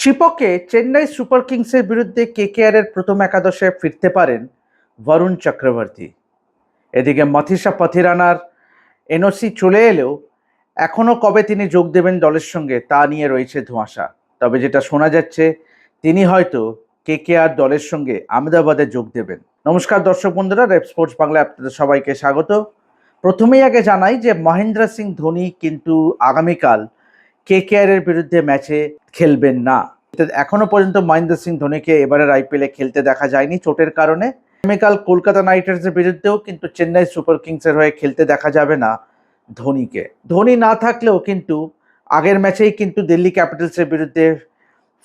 চিপকে Chennai super কিংসের বিরুদ্ধে কেকেআরের প্রথম একাদশে ফিরতে পারেন বরুণ চক্রবর্তী। এদিকে মথিসা পথিরানার এনওসি চলে এলেও এখনও কবে তিনি যোগ দেবেন দলের সঙ্গে তা নিয়ে রয়েছে ধোঁয়াশা। তবে যেটা শোনা যাচ্ছে, তিনি হয়তো কেকেআর দলের সঙ্গে আহমেদাবাদে যোগ দেবেন। নমস্কার দর্শক বন্ধুরা, রেপ স্পোর্টস বাংলায় আপনাদের সবাইকে স্বাগত। প্রথমেই আগে জানাই যে মহেন্দ্র সিং ধোনি কিন্তু আগামীকাল কেকেআরের বিরুদ্ধে ম্যাচে খেলবেন না। এখনো পর্যন্ত মহেন্দ্র সিং ধোনিকে এবারের আইপিএলে খেলতে দেখা যায়নি চোটের কারণে। আগামীকাল কলকাতা নাইট রাইডার্সের বিরুদ্ধেও কিন্তু চেন্নাই সুপার কিংসের হয়ে খেলতে দেখা যাবে না ধোনিকে। ধোনি না থাকলেও কিন্তু আগের ম্যাচেই কিন্তু দিল্লি ক্যাপিটালসের বিরুদ্ধে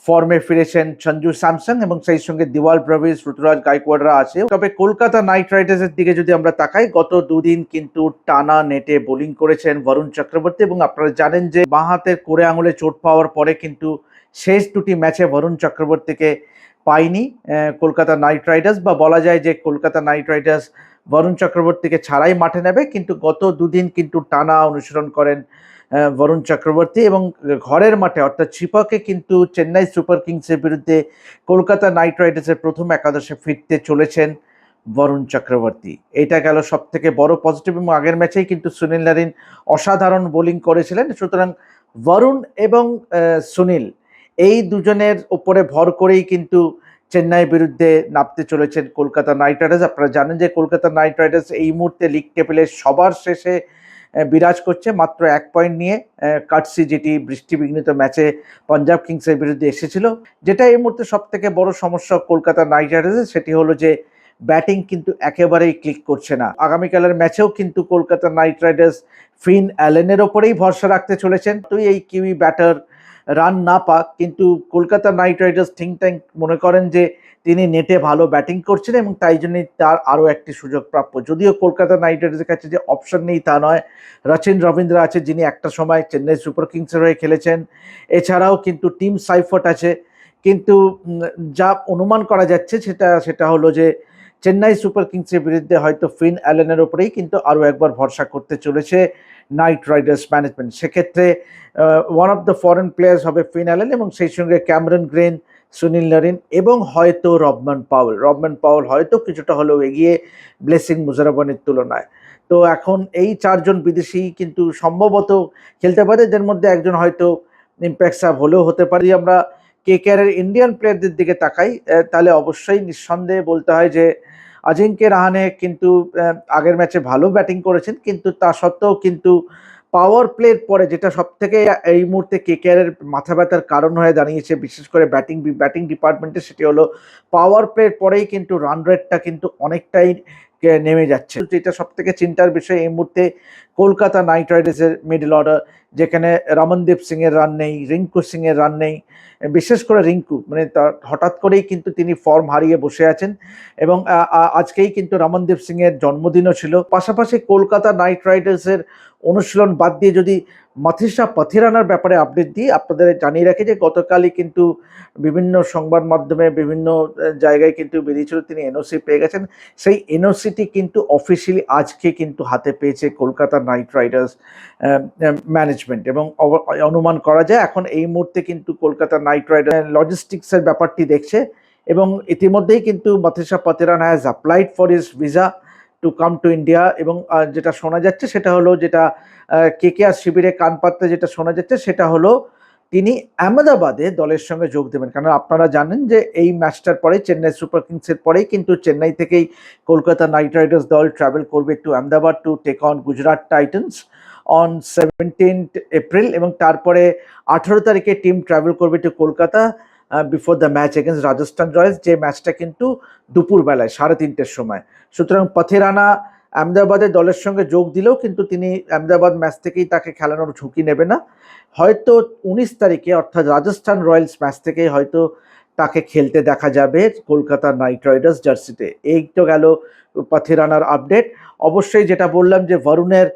ফর্মে ফিরেছেন সঞ্জু স্যামসন এবং সেই সঙ্গে দিওয়াল ব্রাভিস, ঋতুরাজ গাইকোয়াড়রা আছে। তবে কলকাতা নাইট রাইডার্সের দিকে যদি আমরা তাকাই, গত দুদিন কিন্তু টানা নেটে বোলিং করেছেন বরুণ চক্রবর্তী এবং আপনারা জানেন যে বাঁ হাতের কোড়ে আঙুলে চোট পাওয়ার পরে কিন্তু শেষ দুটি ম্যাচে বরুণ চক্রবর্তীকে পায়নি কলকাতা নাইট রাইডার্স, বা বলা যায় যে কলকাতা নাইট রাইডার্স বরুণ চক্রবর্তীকে ছাড়াই মাঠে নেবে। কিন্তু গত দুদিন কিন্তু টানা অনুশীলন করেন বরুণ চক্রবর্তী এবং ঘরের মাঠে অর্থাৎ চিপকে কিন্তু চেন্নাই সুপার কিংসের বিরুদ্ধে কলকাতা নাইট রাইডার্সের প্রথম একাদশে ফিরতে চলেছেন বরুণ চক্রবর্তী। এটা গেল সব থেকে বড় পজিটিভ। এবং আগের ম্যাচেই কিন্তু সুনীল নারিন অসাধারণ বোলিং করেছিলেন। সুতরাং বরুণ এবং সুনীল এই দুজনের উপরে ভর করেই কিন্তু চেন্নাইয়ের বিরুদ্ধে নামতে চলেছেন কলকাতা নাইট রাইডার্স। আপনারা জানেন যে কলকাতা নাইট রাইডার্স এই মুহূর্তে লিগ টেবিলের সবার শেষে বিরাজ করছে মাত্র 1 পয়েন্ট নিয়ে। কাটসি যেটি বৃষ্টিবিঘ্নিত ম্যাচে পাঞ্জাব কিংসের বিরুদ্ধে এসেছিল। যেটা এই মুহূর্তে সব থেকে বড় সমস্যা কলকাতা নাইট রাইডার্সের, সেটি হলো যে ব্যাটিং কিন্তু একেবারেই ক্লিক করছে না। আগামীকালের ম্যাচেও কিন্তু কলকাতা নাইট রাইডার্স ফিন অ্যালেনের ওপরেই ভরসা রাখতে চলেছেন। তুই এই কিউই ব্যাটার রান না পাক, কিন্তু Kolkata Knight Riders think tank মনে করেন যে তিনি নেটে ভালো ব্যাটিং করছেন এবং তাই জন্যই তার আরও একটি সুযোগ প্রাপ্য। যদিও কলকাতা নাইট রাইডার্সের কাছে যে অপশন নেই তা নয়। রচিন রবীন্দ্র আছে, যিনি একটা সময় চেন্নাই সুপার কিংসের হয়ে খেলেছেন। এছাড়াও কিন্তু টিম সাইফট আছে। কিন্তু যা অনুমান করা যাচ্ছে সেটা হলো যে চেন্নাই সুপার কিংসের বিরুদ্ধে হয়তো ফিন অ্যালেনের ওপরেই কিন্তু আরও একবার ভরসা করতে চলেছে নাইট রাইডার্স ম্যানেজমেন্ট। সেক্ষেত্রে one of the foreign players হবে ফিন অ্যালেন এবং সেই সঙ্গে ক্যামেরন গ্রিন, সুনীল নারিন এবং হয়তো রবমান পাওয়েল হয়তো কিছুটা হলেও এগিয়ে ব্লেসিং মুজারাবানির তুলনায়। তো এখন এই চারজন বিদেশি কিন্তু সম্ভবত খেলতে পারে, যার মধ্যে একজন হয়তো ইম্প্যাক্ট সাব হলেও হতে পারে। আমরা কেকেআরের ইন্ডিয়ান প্লেয়ারদের দিকে তাকাই, তাহলে অবশ্যই নিঃসন্দেহে বলতে হয় যে অজিঙ্ক্য রাহানে কিন্তু আগের ম্যাচে ভালো ব্যাটিং করেছেন, কিন্তু তা সত্ত্বেও কিন্তু পাওয়ার প্লের পরে যেটা সব থেকে এই মুহূর্তে কেকেআরের মাথা ব্যথার কারণ হয়ে দাঁড়িয়েছে, বিশেষ করে ব্যাটিং ডিপার্টমেন্টে, সেটি হলো পাওয়ার প্লের পরেই কিন্তু রান রেটটা কিন্তু অনেকটাই নেমে যাচ্ছে। যেটা সব থেকে চিন্তার বিষয় এই মুহূর্তে কলকাতা নাইট রাইডার্সের মিডল অর্ডার, যেখানে রমনদীপ সিং এর রান নেই, রিঙ্কু সিং এর রান নেই। বিশেষ করে রিঙ্কু মানে হঠাৎ করেই কিন্তু তিনি ফর্ম হারিয়ে বসে আছেন এবং আজকেই কিন্তু রমনদীপ সিং এর জন্মদিনও ছিল। পাশাপাশি কলকাতা নাইট রাইডার্সের অনুশীলন বাদ দিয়ে যদি মথিসা পথিরানার ব্যাপারে আপডেট দিই, আপনাদের জানিয়ে রাখি যে গতকালই কিন্তু বিভিন্ন সংবাদ মাধ্যমে বিভিন্ন জায়গায় কিন্তু বেরিয়েছিল তিনি এনওসি পেয়ে গেছেন। সেই এনওসিটি কিন্তু অফিসিয়ালি আজকে কিন্তু হাতে পেয়েছে কলকাতা নাইট রাইডার্স ম্যানেজমেন্ট এবং অনুমান করা যায় এখন এই মুহূর্তে কিন্তু কলকাতা নাইট রাইডার্স লজিস্টিক্সের ব্যাপারটি দেখছে এবং ইতিমধ্যেই কিন্তু Matheesha Pathirana has applied for his visa to come to India. এবং যেটা শোনা যাচ্ছে সেটা হলো, যেটা কেকেআর শিবিরে কান পাততে যেটা শোনা যাচ্ছে সেটা হলো তিনি আহমেদাবাদে দলের সঙ্গে যোগ দেবেন। কারণ আপনারা জানেন যে এই ম্যাচটার পরে চেন্নাই সুপার কিংসের পরেই কিন্তু চেন্নাই থেকেই কলকাতা নাইট রাইডার্স দল ট্রাভেল করবে to Ahmedabad to take on Gujarat Titans on 17th April এবং তারপরে 18 তারিখে টিম ট্রাভেল করবে to Kolkata before the match against Rajasthan Royals, যে ম্যাচটা কিন্তু দুপুরবেলায় 3:30-র সময়। সুতরাং পথিরানা আহমেদাবাদের দলের সঙ্গে যোগ দিলেও কিন্তু তিনি আহমেদাবাদ ম্যাচ থেকেই তাকে খেলানোর ঝুঁকি নেবে না। হয়তো 19 তারিখে অর্থাৎ রাজস্থান রয়্যালস ম্যাচ থেকেই হয়তো তাকে খেলতে দেখা যাবে কলকাতা নাইট রাইডার্স জার্সিতে। এই তো গেল পথিরানার আপডেট। অবশ্যই যেটা বললাম যে বরুণের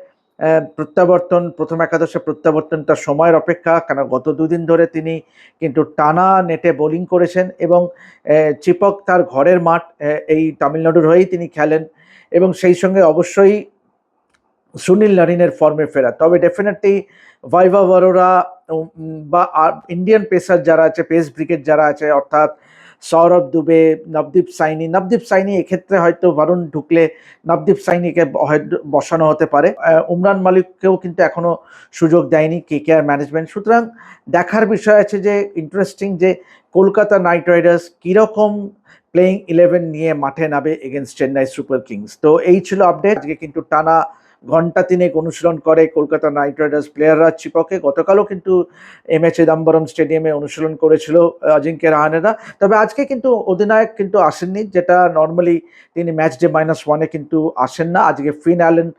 প্রত্যাবর্তন, প্রথম একাদশে প্রত্যাবর্তনটা সময়ের অপেক্ষা, কারণ গত দুদিন ধরে তিনি কিন্তু টানা নেটে বোলিং করেছেন এবং চিপক তার ঘরের মাঠ, এই তামিলনাড়ুর হয়েই তিনি খেলেন এবং সেই সঙ্গে অবশ্যই সুনীল নারিনের ফর্মে ফেরা। তবে ডেফিনেটলি ভাইভা বরোরা, বা ইন্ডিয়ান পেসার যারা আছে, পেস ব্রিগেড যারা আছে, অর্থাৎ সৌরভ দুবে, নবদীপ সাইনি এক্ষেত্রে হয়তো ভারুণ ঢুকলে নবদীপ সাইনিকে হয়তো বসানো হতে পারে। উমরান মালিককেও কিন্তু এখনো সুযোগ দেয়নি কেকেআর ম্যানেজমেন্ট। সুতরাং দেখার বিষয় আছে যে ইন্টারেস্টিং যে কলকাতা নাইট রাইডার্স কীরকম প্লেইং 11 নিয়ে মাঠে নামে এগেনস্ট চেন্নাই সুপার কিংস। তো এই ছিল আপডেট। আজকে কিন্তু টানা ঘন্টা তিনেক অনুশীলন করে কলকাতা নাইট রাইডার্স প্লেয়াররা চিপকে। গতকালও কিন্তু এম এ চিদম্বরম স্টেডিয়ামে অনুশীলন করেছিল অজিঙ্ক্য রাহানেরা। তবে আজকে কিন্তু অধিনায়ক কিন্তু আসেননি, যেটা নর্মালি তিনি ম্যাচ ডে -1-এ কিন্তু আসেন না। আজকে ফিন অ্যালেন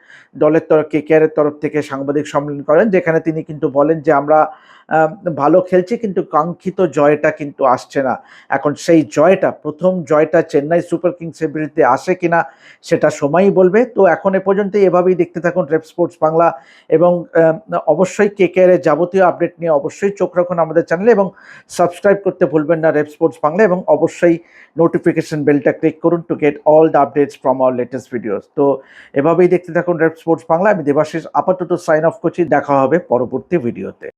দলের কেকেআর এর তরফ থেকে সাংবাদিক সম্মেলন করেন, যেখানে তিনি কিন্তু বলেন যে আমরা ভালো খেলছি কিন্তু কাঙ্ক্ষিত জয়টা কিন্তু আসছে না। এখন সেই জয়টা, প্রথম জয়টা চেন্নাই সুপার কিংসের বিরুদ্ধে আসে কিনা সেটা সময়ই বলবে। তো এখন এ পর্যন্ত এভাবেই দেখতে থাকুন রেপ স্পোর্টস বাংলা, এবং অবশ্যই কেকেআর এর যাবতীয় আপডেট নিয়ে অবশ্যই চোখ রাখুন আমাদের চ্যানেলে, এবং সাবস্ক্রাইব করতে ভুলবেন না রেপ স্পোর্টস বাংলা, এবং অবশ্যই নোটিফিকেশন বেলটা ক্লিক করুন to get all the updates from our latest videos. তো এভাবেই দেখতে থাকুন রেপ স্পোর্টস বাংলা। আমি দেবাশিস আপাতত সাইন অফ করছি, দেখা হবে পরবর্তী ভিডিওতে।